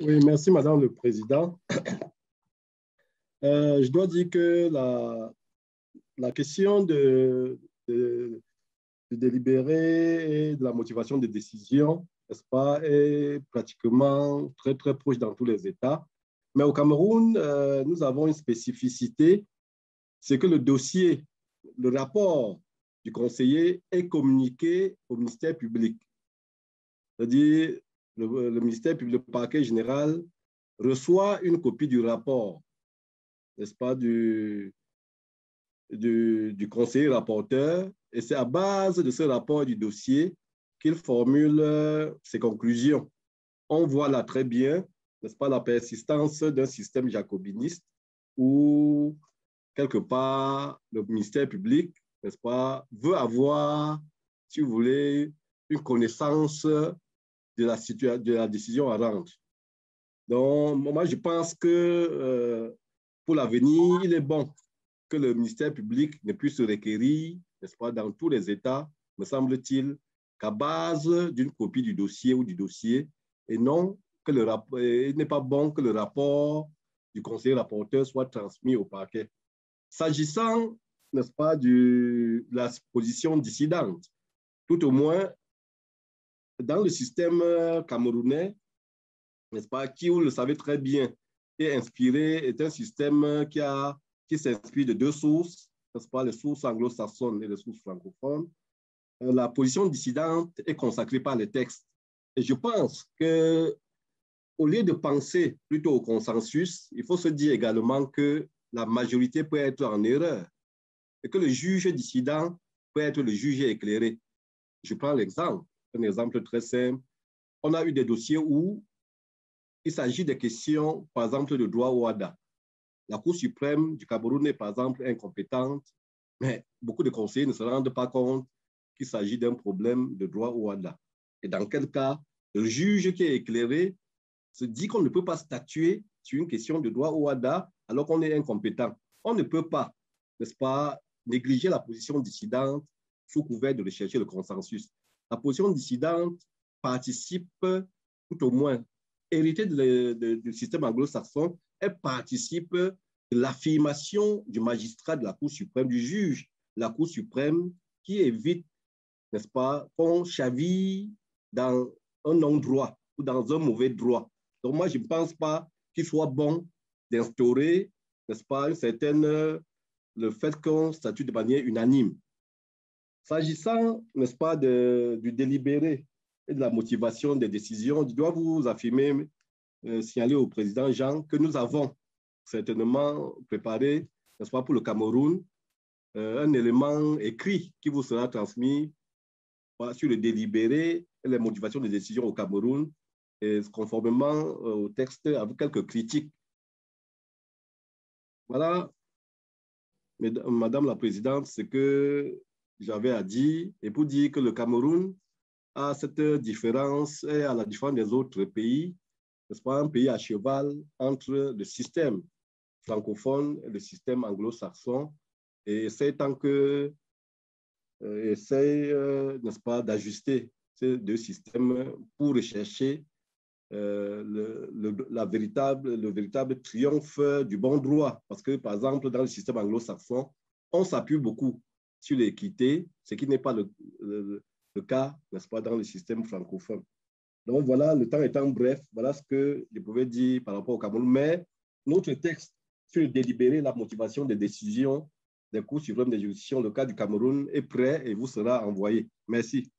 Oui, merci, Madame le Président. Je dois dire que la question de délibérer et de la motivation des décisions, n'est-ce pas, est pratiquement très, très proche dans tous les États. Mais au Cameroun, nous avons une spécificité, c'est que le dossier, le rapport du conseiller est communiqué au ministère public. C'est-à-dire, le ministère public, le parquet général, reçoit une copie du rapport, n'est-ce pas, du conseiller rapporteur, et c'est à base de ce rapport du dossier qu'il formule ses conclusions. On voit là très bien, n'est-ce pas, la persistance d'un système jacobiniste où, quelque part, le ministère public, n'est-ce pas, veut avoir, si vous voulez, une connaissance de la décision à rendre. Donc, moi, je pense que pour l'avenir, il est bon que le ministère public ne puisse requérir, n'est-ce pas, dans tous les États, me semble-t-il, qu'à base d'une copie du dossier ou du dossier, et non que le rapport, il n'est pas bon que le rapport du conseiller rapporteur soit transmis au parquet. S'agissant, n'est-ce pas, de la position dissidente, tout au moins, dans le système camerounais, n'est-ce pas, qui, vous le savez très bien, est un système qui s'inspire de deux sources, n'est-ce pas, les sources anglo-saxonnes et les sources francophones. La position dissidente est consacrée par les textes. Et je pense que, au lieu de penser plutôt au consensus, il faut se dire également que la majorité peut être en erreur et que le juge dissident peut être le juge éclairé. Je prends l'exemple, un exemple très simple. On a eu des dossiers où il s'agit de questions, par exemple, de droit au WADA. La Cour suprême du Cameroun est, par exemple, incompétente, mais beaucoup de conseillers ne se rendent pas compte qu'il s'agit d'un problème de droit au WADA. Et dans quel cas, le juge qui est éclairé se dit qu'on ne peut pas statuer sur une question de droit au WADA alors qu'on est incompétent. On ne peut pas, n'est-ce pas, négliger la position dissidente sous couvert de rechercher le consensus. La position dissidente participe, tout au moins, héritée du système anglo-saxon, elle participe de l'affirmation du magistrat de la Cour suprême, du juge de la Cour suprême, qui évite, n'est-ce pas, qu'on chaville dans un non-droit ou dans un mauvais droit. Donc moi, je ne pense pas qu'il soit bon d'instaurer, n'est-ce pas, le fait qu'on statue de manière unanime. S'agissant, n'est-ce pas, du délibéré et de la motivation des décisions, je dois vous affirmer, signaler au président Jean que nous avons certainement préparé, n'est-ce pas, pour le Cameroun, un élément écrit qui vous sera transmis sur le délibéré et les motivations des décisions au Cameroun, et conformément au texte avec quelques critiques. Voilà, Madame la Présidente, ce que j'avais à dire, et pour dire que le Cameroun a cette différence, et à la différence des autres pays, n'est-ce pas, un pays à cheval entre le système francophone et le système anglo-saxon, et c'est tant que essaie, n'est-ce pas, d'ajuster ces deux systèmes pour rechercher le véritable triomphe du bon droit. Parce que, par exemple, dans le système anglo-saxon, on s'appuie beaucoup sur l'équité, ce qui n'est pas le cas, n'est-ce pas, dans le système francophone. Donc voilà, le temps étant bref, voilà ce que je pouvais dire par rapport au Cameroun. Mais notre texte sur le délibéré, la motivation des décisions des cours suprêmes de justice, le cas du Cameroun est prêt et vous sera envoyé. Merci.